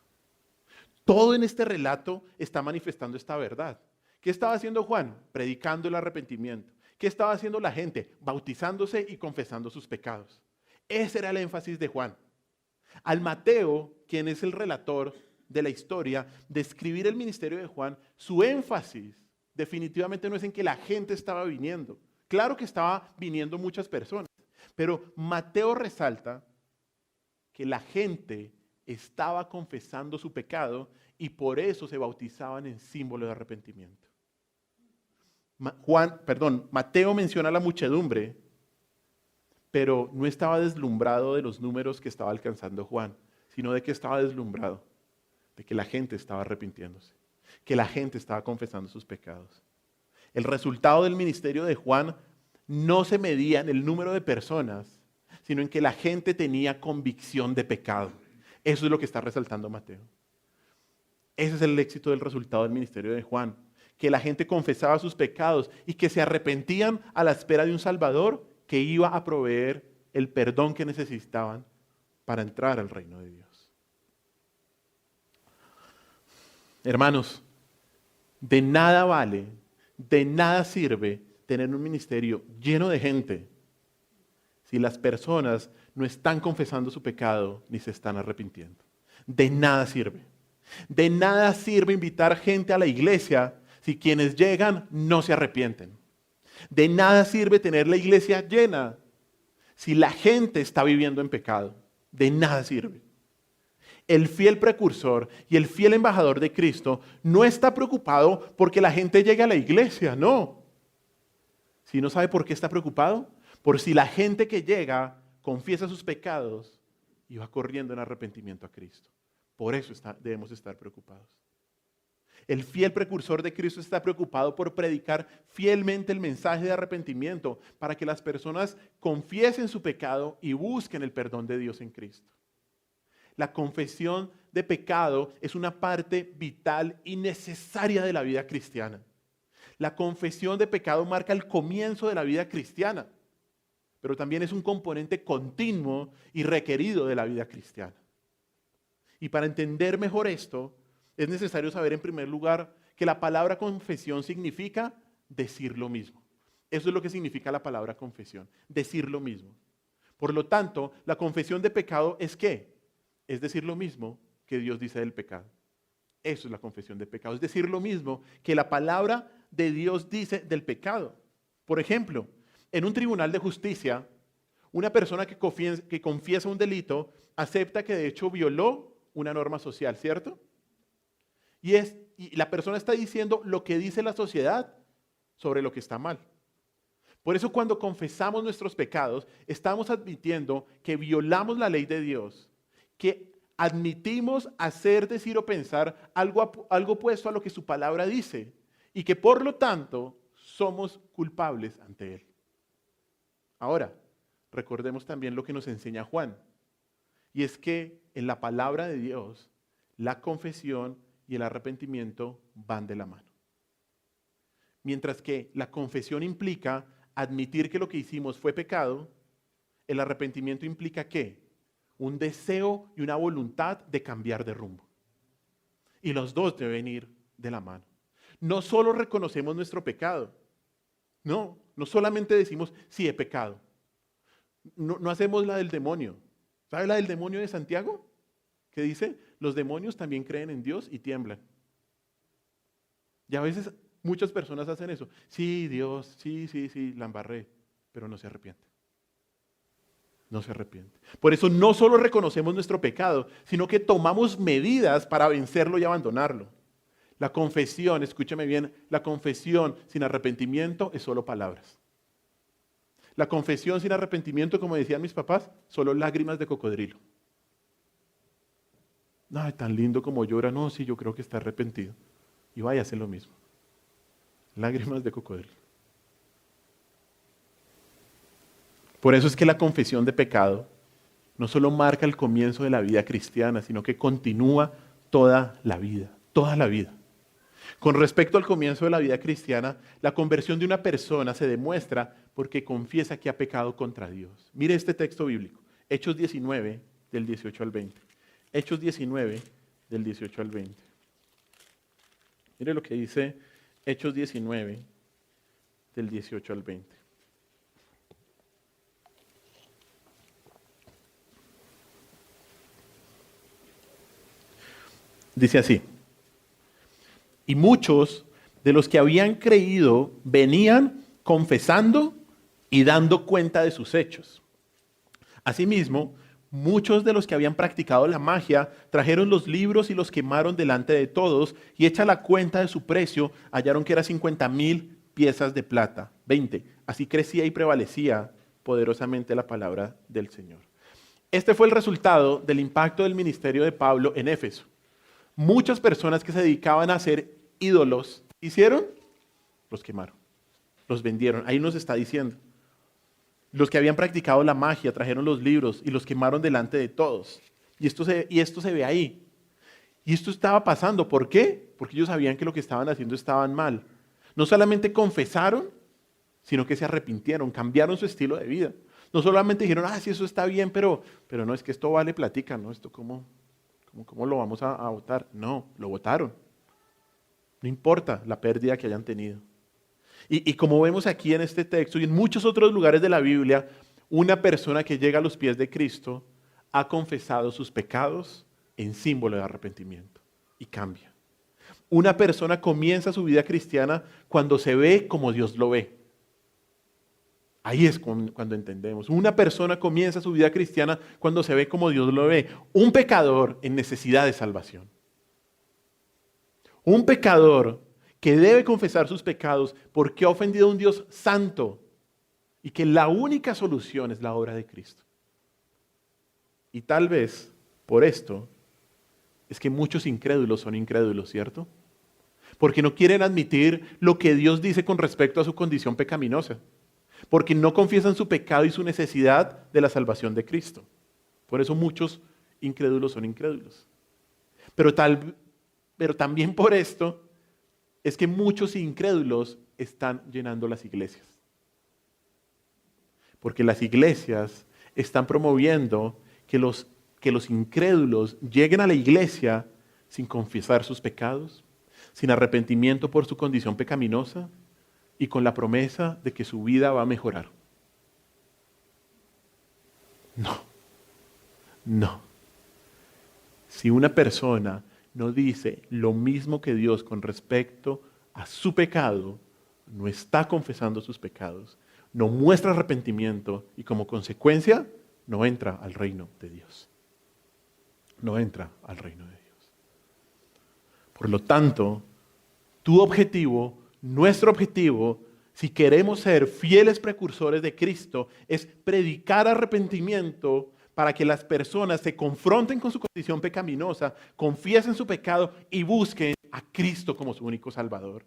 Todo en este relato está manifestando esta verdad. ¿Qué estaba haciendo Juan? Predicando el arrepentimiento. ¿Qué estaba haciendo la gente? Bautizándose y confesando sus pecados. Ese era el énfasis de Juan. Al Mateo, quien es el relator de la historia, de escribir el ministerio de Juan, su énfasis definitivamente no es en que la gente estaba viniendo. Claro que estaba viniendo muchas personas, pero Mateo resalta que la gente estaba confesando su pecado y por eso se bautizaban en símbolo de arrepentimiento. Mateo menciona a la muchedumbre, pero no estaba deslumbrado de los números que estaba alcanzando Juan, sino de que estaba deslumbrado, de que la gente estaba arrepintiéndose, que la gente estaba confesando sus pecados. El resultado del ministerio de Juan no se medía en el número de personas, sino en que la gente tenía convicción de pecado. Eso es lo que está resaltando Mateo. Ese es el éxito del resultado del ministerio de Juan, que la gente confesaba sus pecados y que se arrepentían a la espera de un Salvador que iba a proveer el perdón que necesitaban para entrar al reino de Dios. Hermanos, de nada vale, de nada sirve tener un ministerio lleno de gente si las personas no están confesando su pecado ni se están arrepintiendo. De nada sirve. De nada sirve invitar gente a la iglesia si quienes llegan no se arrepienten. De nada sirve tener la iglesia llena si la gente está viviendo en pecado. De nada sirve. El fiel precursor y el fiel embajador de Cristo no está preocupado porque la gente llegue a la iglesia, no. Si no sabe por qué está preocupado, por si la gente que llega confiesa sus pecados y va corriendo en arrepentimiento a Cristo. Por eso debemos estar preocupados. El fiel precursor de Cristo está preocupado por predicar fielmente el mensaje de arrepentimiento para que las personas confiesen su pecado y busquen el perdón de Dios en Cristo. La confesión de pecado es una parte vital y necesaria de la vida cristiana. La confesión de pecado marca el comienzo de la vida cristiana, pero también es un componente continuo y requerido de la vida cristiana. Y para entender mejor esto, es necesario saber en primer lugar que la palabra confesión significa decir lo mismo. Eso es lo que significa la palabra confesión, decir lo mismo. Por lo tanto, la confesión de pecado es ¿qué? Es decir lo mismo que Dios dice del pecado. Eso es la confesión de pecado, es decir lo mismo que la palabra de Dios dice del pecado. Por ejemplo, en un tribunal de justicia, una persona que confiesa un delito acepta que de hecho violó una norma social, ¿cierto? Y la persona está diciendo lo que dice la sociedad sobre lo que está mal. Por eso cuando confesamos nuestros pecados, estamos admitiendo que violamos la ley de Dios, que admitimos hacer, decir o pensar algo opuesto a lo que su palabra dice y que por lo tanto somos culpables ante Él. Ahora, recordemos también lo que nos enseña Juan. Y es que en la palabra de Dios, la confesión y el arrepentimiento van de la mano. Mientras que la confesión implica admitir que lo que hicimos fue pecado, el arrepentimiento implica ¿qué? Un deseo y una voluntad de cambiar de rumbo. Y los dos deben ir de la mano. No solo reconocemos nuestro pecado, no solamente decimos, sí, he pecado. No hacemos la del demonio. ¿Sabe la del demonio de Santiago? Que dice, los demonios también creen en Dios y tiemblan. Y a veces muchas personas hacen eso. Sí, Dios, sí, la embarré, pero no se arrepiente. No se arrepiente. Por eso no solo reconocemos nuestro pecado, sino que tomamos medidas para vencerlo y abandonarlo. La confesión, escúcheme bien, la confesión sin arrepentimiento es solo palabras. La confesión sin arrepentimiento, como decían mis papás, solo lágrimas de cocodrilo. Ay, tan lindo como llora. No, sí, yo creo que está arrepentido. Y vaya a hacer lo mismo. Lágrimas de cocodrilo. Por eso es que la confesión de pecado no solo marca el comienzo de la vida cristiana, sino que continúa toda la vida, toda la vida. Con respecto al comienzo de la vida cristiana, la conversión de una persona se demuestra porque confiesa que ha pecado contra Dios. Mire este texto bíblico, Hechos 19, del 18 al 20. Hechos 19, del 18 al 20. Mire lo que dice Hechos 19, del 18 al 20. Dice así. Y muchos de los que habían creído venían confesando y dando cuenta de sus hechos. Asimismo, muchos de los que habían practicado la magia trajeron los libros y los quemaron delante de todos, y hecha la cuenta de su precio, hallaron que era 50,000 piezas de plata. 20. Así crecía y prevalecía poderosamente la palabra del Señor. Este fue el resultado del impacto del ministerio de Pablo en Éfeso. Muchas personas que se dedicaban a hacer ídolos, ¿hicieron? Los quemaron, los vendieron. Ahí nos está diciendo. Los que habían practicado la magia trajeron los libros y los quemaron delante de todos. Y esto se ve ahí. Y esto estaba pasando. ¿Por qué? Porque ellos sabían que lo que estaban haciendo estaban mal. No solamente confesaron, sino que se arrepintieron, cambiaron su estilo de vida. No solamente dijeron, sí, eso está bien, pero no, es que esto vale platica, ¿no? Esto ¿cómo lo vamos a votar? No, lo votaron. No importa la pérdida que hayan tenido. Y como vemos aquí en este texto y en muchos otros lugares de la Biblia, una persona que llega a los pies de Cristo ha confesado sus pecados en símbolo de arrepentimiento y cambia. Una persona comienza su vida cristiana cuando se ve como Dios lo ve. Ahí es cuando entendemos. Una persona comienza su vida cristiana cuando se ve como Dios lo ve. Un pecador en necesidad de salvación. Un pecador que debe confesar sus pecados porque ha ofendido a un Dios santo y que la única solución es la obra de Cristo. Y tal vez por esto es que muchos incrédulos son incrédulos, ¿cierto? Porque no quieren admitir lo que Dios dice con respecto a su condición pecaminosa. Porque no confiesan su pecado y su necesidad de la salvación de Cristo. Por eso muchos incrédulos son incrédulos. Pero también por esto es que muchos incrédulos están llenando las iglesias. Porque las iglesias están promoviendo que los incrédulos lleguen a la iglesia sin confesar sus pecados, sin arrepentimiento por su condición pecaminosa y con la promesa de que su vida va a mejorar. No. Si una persona no dice lo mismo que Dios con respecto a su pecado, no está confesando sus pecados, no muestra arrepentimiento y como consecuencia no entra al reino de Dios. No entra al reino de Dios. Por lo tanto, tu objetivo, nuestro objetivo, si queremos ser fieles precursores de Cristo, es predicar arrepentimiento para que las personas se confronten con su condición pecaminosa, confiesen su pecado y busquen a Cristo como su único Salvador.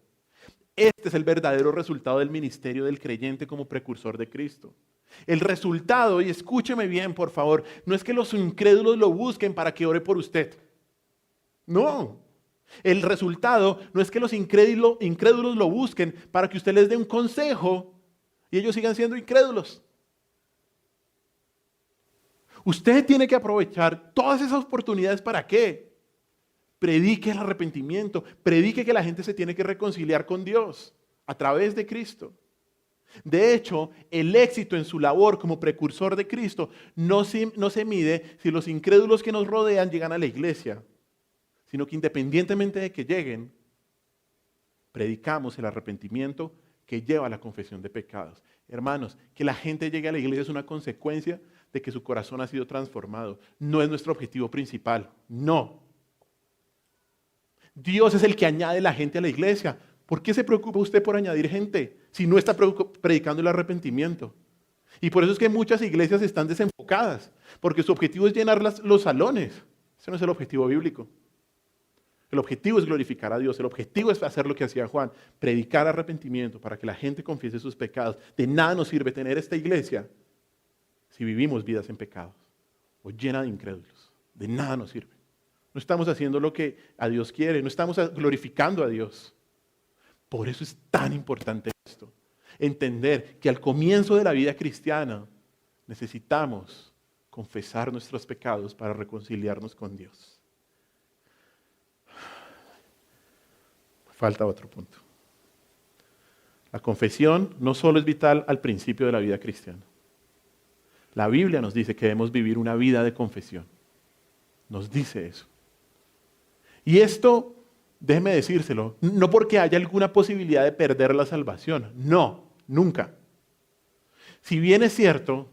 Este es el verdadero resultado del ministerio del creyente como precursor de Cristo. El resultado, y escúcheme bien por favor, no es que los incrédulos lo busquen para que ore por usted. No. El resultado no es que los incrédulos lo busquen para que usted les dé un consejo y ellos sigan siendo incrédulos. Usted tiene que aprovechar todas esas oportunidades. ¿Para qué? Predique el arrepentimiento, predique que la gente se tiene que reconciliar con Dios a través de Cristo. De hecho, el éxito en su labor como precursor de Cristo no se mide si los incrédulos que nos rodean llegan a la iglesia, sino que independientemente de que lleguen, predicamos el arrepentimiento que lleva a la confesión de pecados. Hermanos, que la gente llegue a la iglesia es una consecuencia de que su corazón ha sido transformado. No es nuestro objetivo principal, no. Dios es el que añade la gente a la iglesia. ¿Por qué se preocupa usted por añadir gente si no está predicando el arrepentimiento? Y por eso es que muchas iglesias están desenfocadas, porque su objetivo es llenar los salones. Ese no es el objetivo bíblico. El objetivo es glorificar a Dios, el objetivo es hacer lo que hacía Juan, predicar arrepentimiento para que la gente confiese sus pecados. De nada nos sirve tener esta iglesia si vivimos vidas en pecados o llena de incrédulos. De nada nos sirve. No estamos haciendo lo que a Dios quiere, no estamos glorificando a Dios. Por eso es tan importante esto. Entender que al comienzo de la vida cristiana necesitamos confesar nuestros pecados para reconciliarnos con Dios. Falta otro punto. La confesión no solo es vital al principio de la vida cristiana. La Biblia nos dice que debemos vivir una vida de confesión. Nos dice eso. Y esto, déjeme decírselo, no porque haya alguna posibilidad de perder la salvación. No, nunca. Si bien es cierto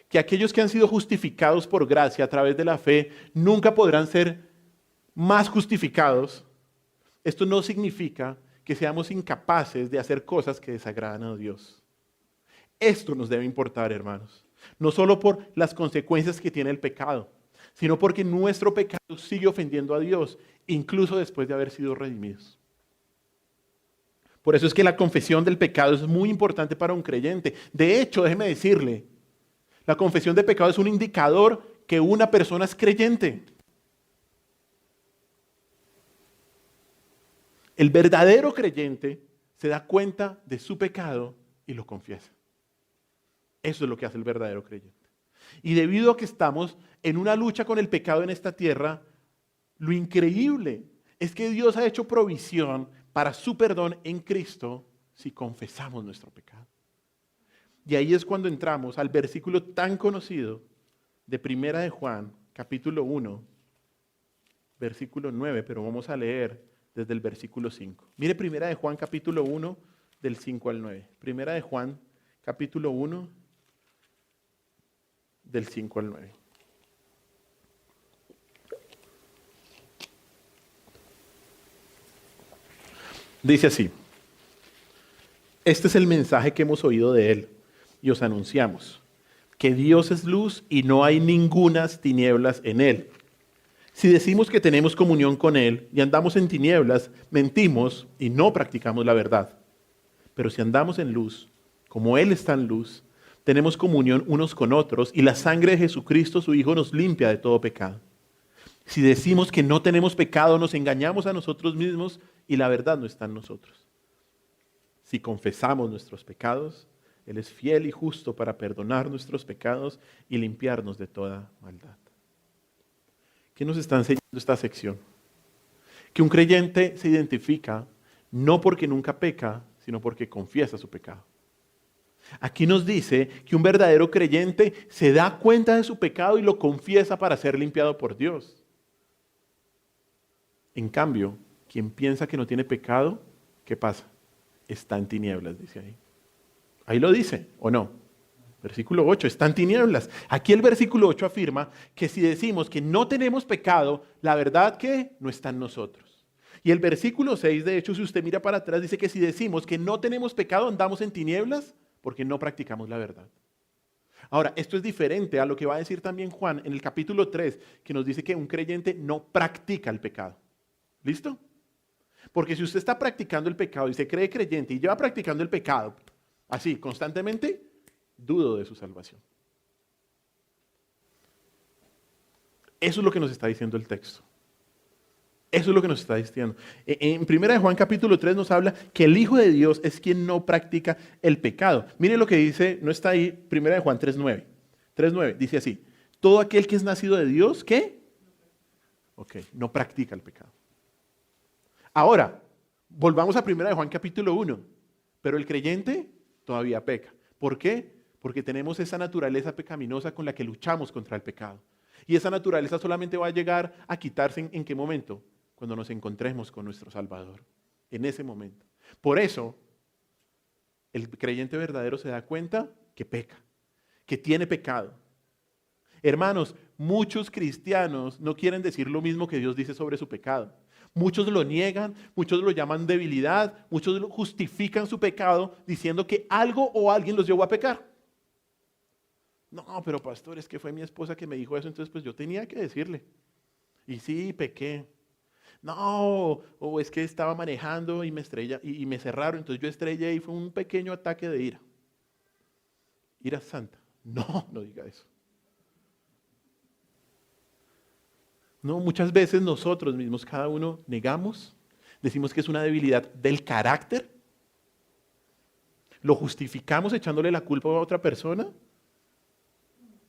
que aquellos que han sido justificados por gracia a través de la fe nunca podrán ser más justificados, esto no significa que seamos incapaces de hacer cosas que desagradan a Dios. Esto nos debe importar, hermanos. No solo por las consecuencias que tiene el pecado, sino porque nuestro pecado sigue ofendiendo a Dios, incluso después de haber sido redimidos. Por eso es que la confesión del pecado es muy importante para un creyente. De hecho, déjeme decirle, la confesión de pecado es un indicador que una persona es creyente. El verdadero creyente se da cuenta de su pecado y lo confiesa. Eso es lo que hace el verdadero creyente. Y debido a que estamos en una lucha con el pecado en esta tierra, lo increíble es que Dios ha hecho provisión para su perdón en Cristo si confesamos nuestro pecado. Y ahí es cuando entramos al versículo tan conocido de Primera de Juan, capítulo 1, versículo 9, pero vamos a leer desde el versículo 5. Mire Primera de Juan, capítulo 1, del 5 al 9. Primera de Juan, capítulo 1, del 5 al 9. Dice así: este es el mensaje que hemos oído de Él y os anunciamos, que Dios es luz y no hay ningunas tinieblas en Él. Si decimos que tenemos comunión con Él y andamos en tinieblas, mentimos y no practicamos la verdad. Pero si andamos en luz, como Él está en luz, tenemos comunión unos con otros y la sangre de Jesucristo, su Hijo, nos limpia de todo pecado. Si decimos que no tenemos pecado, nos engañamos a nosotros mismos y la verdad no está en nosotros. Si confesamos nuestros pecados, Él es fiel y justo para perdonar nuestros pecados y limpiarnos de toda maldad. ¿Qué nos está enseñando esta sección? Que un creyente se identifica no porque nunca peca, sino porque confiesa su pecado. Aquí nos dice que un verdadero creyente se da cuenta de su pecado y lo confiesa para ser limpiado por Dios. En cambio, quien piensa que no tiene pecado, ¿qué pasa? Está en tinieblas, dice ahí. Ahí lo dice, ¿o no? Versículo 8, está en tinieblas. Aquí el versículo 8 afirma que si decimos que no tenemos pecado, la verdad que no está en nosotros. Y el versículo 6, de hecho, si usted mira para atrás, dice que si decimos que no tenemos pecado, andamos en tinieblas porque no practicamos la verdad. Ahora, esto es diferente a lo que va a decir también Juan en el capítulo 3, que nos dice que un creyente no practica el pecado. ¿Listo? Porque si usted está practicando el pecado y se cree creyente y lleva practicando el pecado así constantemente, dudo de su salvación. Eso es lo que nos está diciendo el texto. Eso es lo que nos está diciendo. En 1 Juan capítulo 3 nos habla que el Hijo de Dios es quien no practica el pecado. Mire lo que dice, no está ahí, 1 Juan 3:9. 3:9 dice así: todo aquel que es nacido de Dios, ¿qué? Ok, no practica el pecado. Ahora, volvamos a 1 Juan capítulo 1. Pero el creyente todavía peca. ¿Por qué? Porque tenemos esa naturaleza pecaminosa con la que luchamos contra el pecado. Y esa naturaleza solamente va a llegar a quitarse ¿en qué momento? Cuando nos encontremos con nuestro Salvador. En ese momento. Por eso, el creyente verdadero se da cuenta que peca, que tiene pecado. Hermanos, muchos cristianos no quieren decir lo mismo que Dios dice sobre su pecado. Muchos lo niegan, muchos lo llaman debilidad, muchos justifican su pecado diciendo que algo o alguien los llevó a pecar. No, pero pastor, es que fue mi esposa que me dijo eso, entonces pues yo tenía que decirle. Y sí, pequé. No, o es que estaba manejando y me estrella y me cerraron, entonces yo estrellé y fue un pequeño ataque de ira. Ira santa. No, no diga eso. No, muchas veces nosotros mismos, cada uno, negamos, decimos que es una debilidad del carácter, lo justificamos echándole la culpa a otra persona,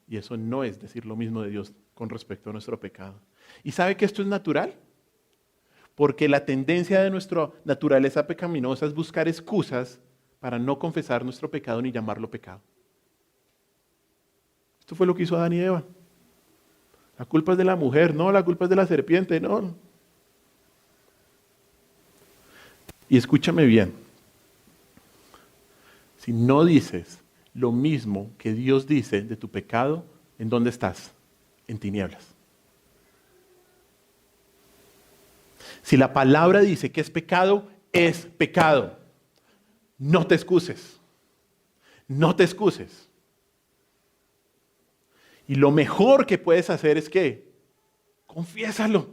y eso no es decir lo mismo de Dios con respecto a nuestro pecado. ¿Y sabe que esto es natural? Porque la tendencia de nuestra naturaleza pecaminosa es buscar excusas para no confesar nuestro pecado ni llamarlo pecado. Esto fue lo que hizo Adán y Eva. La culpa es de la mujer, no, la culpa es de la serpiente, no. Y escúchame bien, si no dices lo mismo que Dios dice de tu pecado, ¿en dónde estás? En tinieblas. Si la palabra dice que es pecado, es pecado. No te excuses. No te excuses. Y lo mejor que puedes hacer es que confiésalo.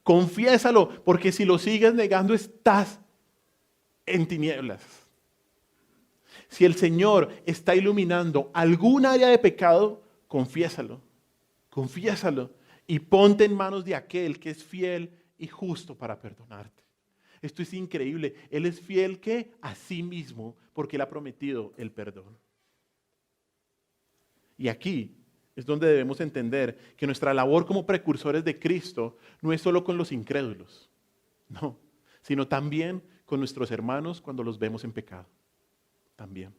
Confiésalo, porque si lo sigues negando estás en tinieblas. Si el Señor está iluminando algún área de pecado, confiésalo. Confiésalo y ponte en manos de aquel que es fiel y justo para perdonarte. Esto es increíble. Él es fiel que a sí mismo, porque Él ha prometido el perdón. Y aquí es donde debemos entender que nuestra labor como precursores de Cristo no es solo con los incrédulos, no, sino también con nuestros hermanos cuando los vemos en pecado. También.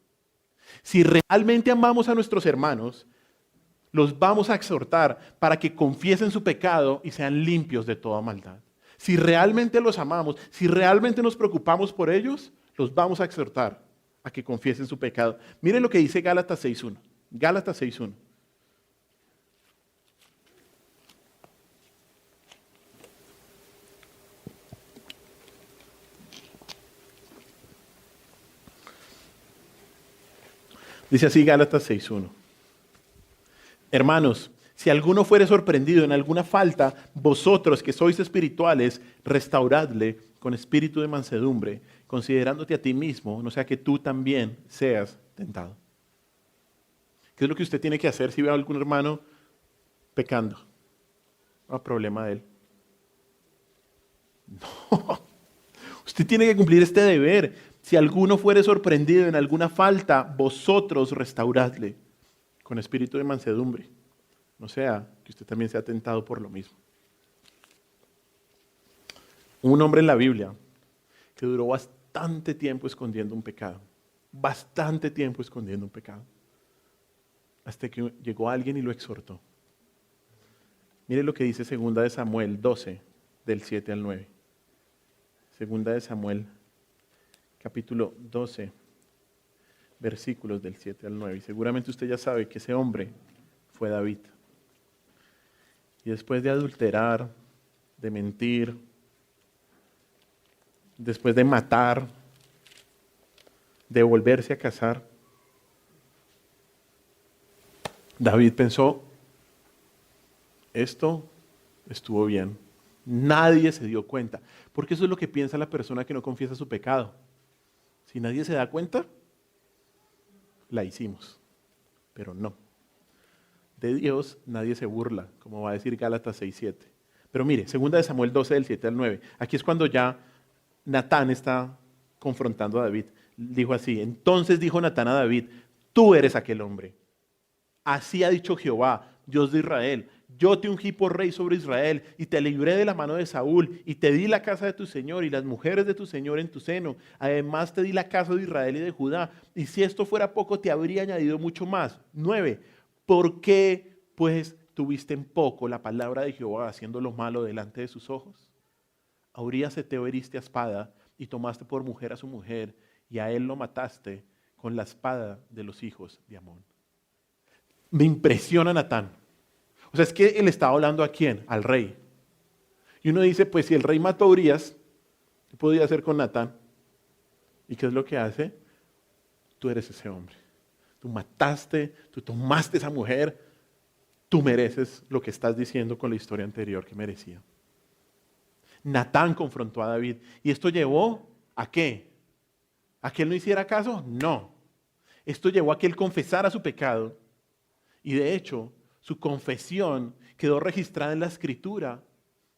Si realmente amamos a nuestros hermanos, los vamos a exhortar para que confiesen su pecado y sean limpios de toda maldad. Si realmente los amamos, si realmente nos preocupamos por ellos, los vamos a exhortar a que confiesen su pecado. Miren lo que dice Gálatas 6:1. Gálatas 6:1. Dice así Gálatas 6:1. Hermanos, si alguno fuere sorprendido en alguna falta, vosotros que sois espirituales, restauradle con espíritu de mansedumbre, considerándote a ti mismo, no sea que tú también seas tentado. ¿Qué es lo que usted tiene que hacer si ve a algún hermano pecando? No, problema de él. No. Usted tiene que cumplir este deber. Si alguno fuere sorprendido en alguna falta, vosotros restauradle con espíritu de mansedumbre. No sea que usted también sea tentado por lo mismo. Un hombre en la Biblia que duró bastante tiempo escondiendo un pecado. Bastante tiempo escondiendo un pecado. Hasta que llegó alguien y lo exhortó. Mire lo que dice 2 de Samuel 12, del 7 al 9. 2 de Samuel, capítulo 12, versículos del 7 al 9. Y seguramente usted ya sabe que ese hombre fue David. Y después de adulterar, de mentir, después de matar, de volverse a casar, David pensó, esto estuvo bien, Nadie se dio cuenta. Porque eso es lo que piensa la persona que no confiesa su pecado. Si nadie se da cuenta, la hicimos. Pero no. De Dios nadie se burla, como va a decir Gálatas 6:7. Pero mire, 2 Samuel 12, del 7 al 9. Aquí es cuando ya Natán está confrontando a David. Dijo así: entonces dijo Natán a David: tú eres aquel hombre. Así ha dicho Jehová, Dios de Israel: yo te ungí por rey sobre Israel y te libré de la mano de Saúl y te di la casa de tu señor y las mujeres de tu señor en tu seno. Además te di la casa de Israel y de Judá. Y si esto fuera poco, te habría añadido mucho más. 9. ¿Por qué pues tuviste en poco la palabra de Jehová haciendo lo malo delante de sus ojos? A Urías heteo heriste a espada y tomaste por mujer a su mujer y a él lo mataste con la espada de los hijos de Amón. Me impresiona Natán. O sea, es que él estaba hablando ¿a quién? Al rey. Y uno dice, pues si el rey mató a Urías, ¿qué podía hacer con Natán? ¿Y qué es lo que hace? Tú eres ese hombre. Tú mataste, tú tomaste esa mujer, tú mereces lo que estás diciendo con la historia anterior que merecía. Natán confrontó a David. ¿Y esto llevó a qué? ¿A que él no hiciera caso? No. Esto llevó a que él confesara su pecado. Y de hecho, su confesión quedó registrada en la Escritura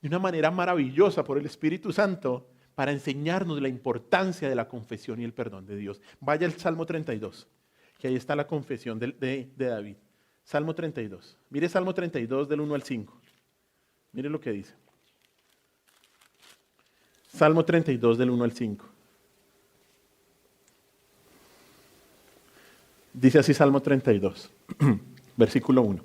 de una manera maravillosa por el Espíritu Santo para enseñarnos la importancia de la confesión y el perdón de Dios. Vaya al Salmo 32, que ahí está la confesión de David. Salmo 32. Mire Salmo 32 del 1 al 5. Mire lo que dice. Salmo 32 del 1 al 5. Dice así Salmo 32, versículo 1.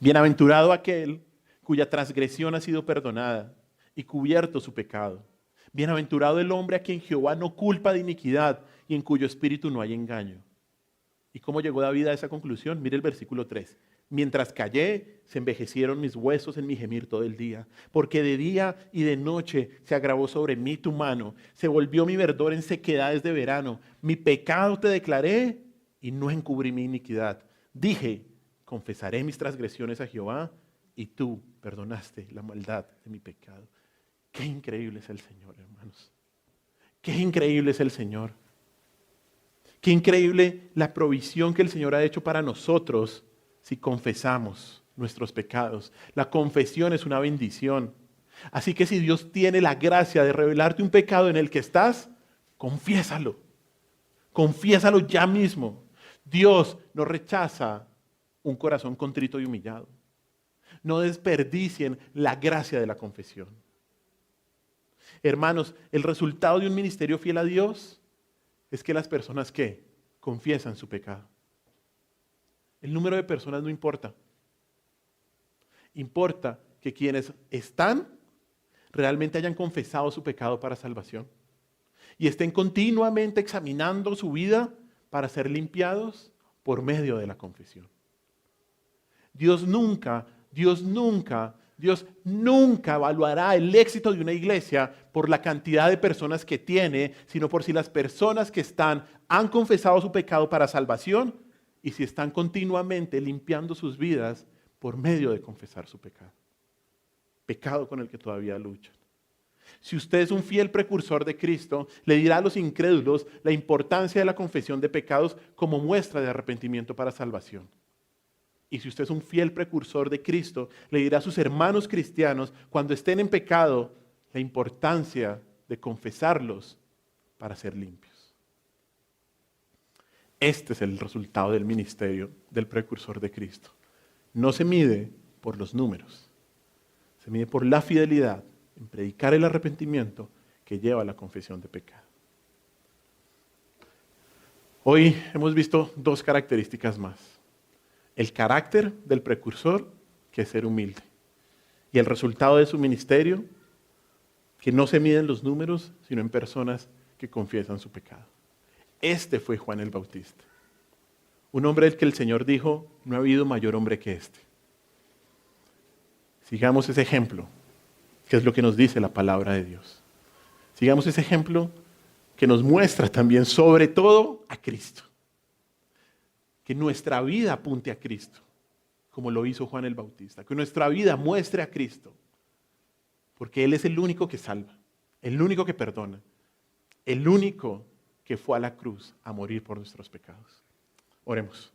Bienaventurado aquel cuya transgresión ha sido perdonada y cubierto su pecado. Bienaventurado el hombre a quien Jehová no culpa de iniquidad y en cuyo espíritu no hay engaño. ¿Y cómo llegó David a esa conclusión? Mire el versículo 3. Mientras callé, se envejecieron mis huesos en mi gemir todo el día, porque de día y de noche se agravó sobre mí tu mano, se volvió mi verdor en sequedades de verano. Mi pecado te declaré y no encubrí mi iniquidad. Dije, confesaré mis transgresiones a Jehová y tú perdonaste la maldad de mi pecado. Qué increíble es el Señor, hermanos. Qué increíble es el Señor. Qué increíble la provisión que el Señor ha hecho para nosotros si confesamos nuestros pecados. La confesión es una bendición. Así que si Dios tiene la gracia de revelarte un pecado en el que estás, confiésalo. Confiésalo ya mismo. Dios no rechaza un corazón contrito y humillado. No desperdicien la gracia de la confesión. Hermanos, el resultado de un ministerio fiel a Dios es que las personas que confiesan su pecado. El número de personas no importa. Importa que quienes están realmente hayan confesado su pecado para salvación y estén continuamente examinando su vida para ser limpiados por medio de la confesión. Dios nunca evaluará el éxito de una iglesia por la cantidad de personas que tiene, sino por si las personas que están han confesado su pecado para salvación y si están continuamente limpiando sus vidas por medio de confesar su pecado. Pecado con el que todavía luchan. Si usted es un fiel precursor de Cristo, le dirá a los incrédulos la importancia de la confesión de pecados como muestra de arrepentimiento para salvación. Y si usted es un fiel precursor de Cristo, le dirá a sus hermanos cristianos, cuando estén en pecado, la importancia de confesarlos para ser limpios. Este es el resultado del ministerio del precursor de Cristo. No se mide por los números, se mide por la fidelidad en predicar el arrepentimiento que lleva a la confesión de pecado. Hoy hemos visto dos características más. El carácter del precursor, que es ser humilde. Y el resultado de su ministerio, que no se mide en los números, sino en personas que confiesan su pecado. Este fue Juan el Bautista. Un hombre del que el Señor dijo, no ha habido mayor hombre que este. Sigamos ese ejemplo, que es lo que nos dice la palabra de Dios. Sigamos ese ejemplo que nos muestra también, sobre todo, a Cristo. Que nuestra vida apunte a Cristo, como lo hizo Juan el Bautista. Que nuestra vida muestre a Cristo. porque Él es el único que salva, el único que perdona, el único que fue a la cruz a morir por nuestros pecados. Oremos.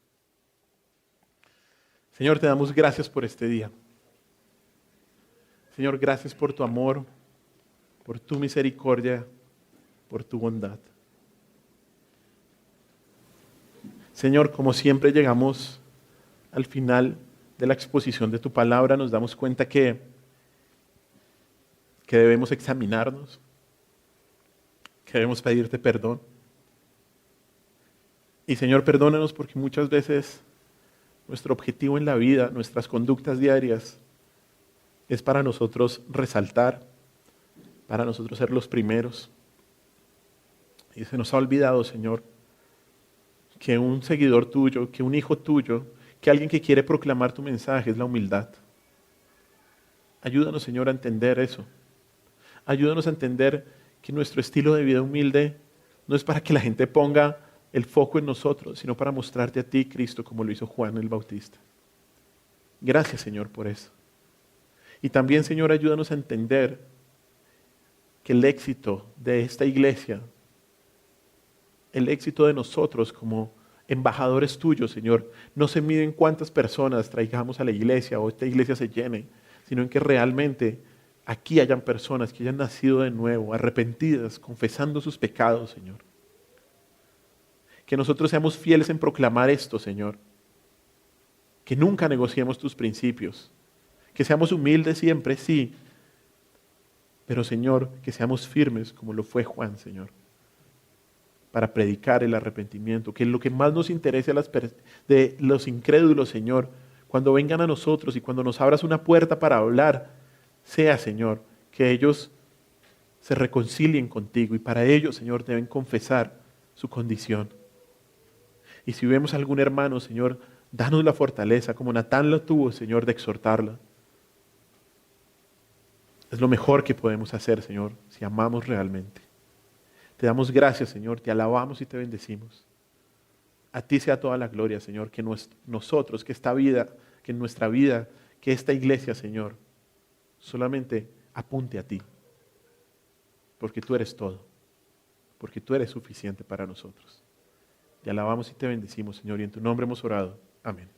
Señor, te damos gracias por este día. Señor, gracias por tu amor, por tu misericordia, por tu bondad. Señor, como siempre llegamos al final de la exposición de tu palabra, nos damos cuenta que debemos examinarnos, que debemos pedirte perdón. Y Señor, perdónanos porque muchas veces nuestro objetivo en la vida, nuestras conductas diarias, es para nosotros resaltar, para nosotros ser los primeros. Y se nos ha olvidado, Señor, que un seguidor tuyo, que un hijo tuyo, que alguien que quiere proclamar tu mensaje es la humildad. Ayúdanos, Señor, a entender eso. Ayúdanos a entender que nuestro estilo de vida humilde no es para que la gente ponga el foco en nosotros, sino para mostrarte a ti, Cristo, como lo hizo Juan el Bautista. Gracias, Señor, por eso. Y también, Señor, ayúdanos a entender que el éxito de esta iglesia, el éxito de nosotros como embajadores tuyos, Señor, no se mide en cuántas personas traigamos a la iglesia o esta iglesia se llene, sino en que realmente aquí hayan personas que hayan nacido de nuevo, arrepentidas, confesando sus pecados, Señor. Que nosotros seamos fieles en proclamar esto, Señor. Que nunca negociemos tus principios. Que seamos humildes siempre, sí. Pero, Señor, que seamos firmes como lo fue Juan, Señor. Para predicar el arrepentimiento. Que lo que más nos interese de los incrédulos, Señor, cuando vengan a nosotros y cuando nos abras una puerta para hablar, sea, Señor, que ellos se reconcilien contigo. Y para ello, Señor, deben confesar su condición. Y si vemos a algún hermano, Señor, danos la fortaleza, como Natán lo tuvo, Señor, de exhortarla. Es lo mejor que podemos hacer, Señor, si amamos realmente. Te damos gracias, Señor, te alabamos y te bendecimos. A ti sea toda la gloria, Señor, que nosotros, que esta vida, que en nuestra vida, que esta iglesia, Señor, solamente apunte a ti. Porque tú eres todo. Porque tú eres suficiente para nosotros. Te alabamos y te bendecimos, Señor, y en tu nombre hemos orado. Amén.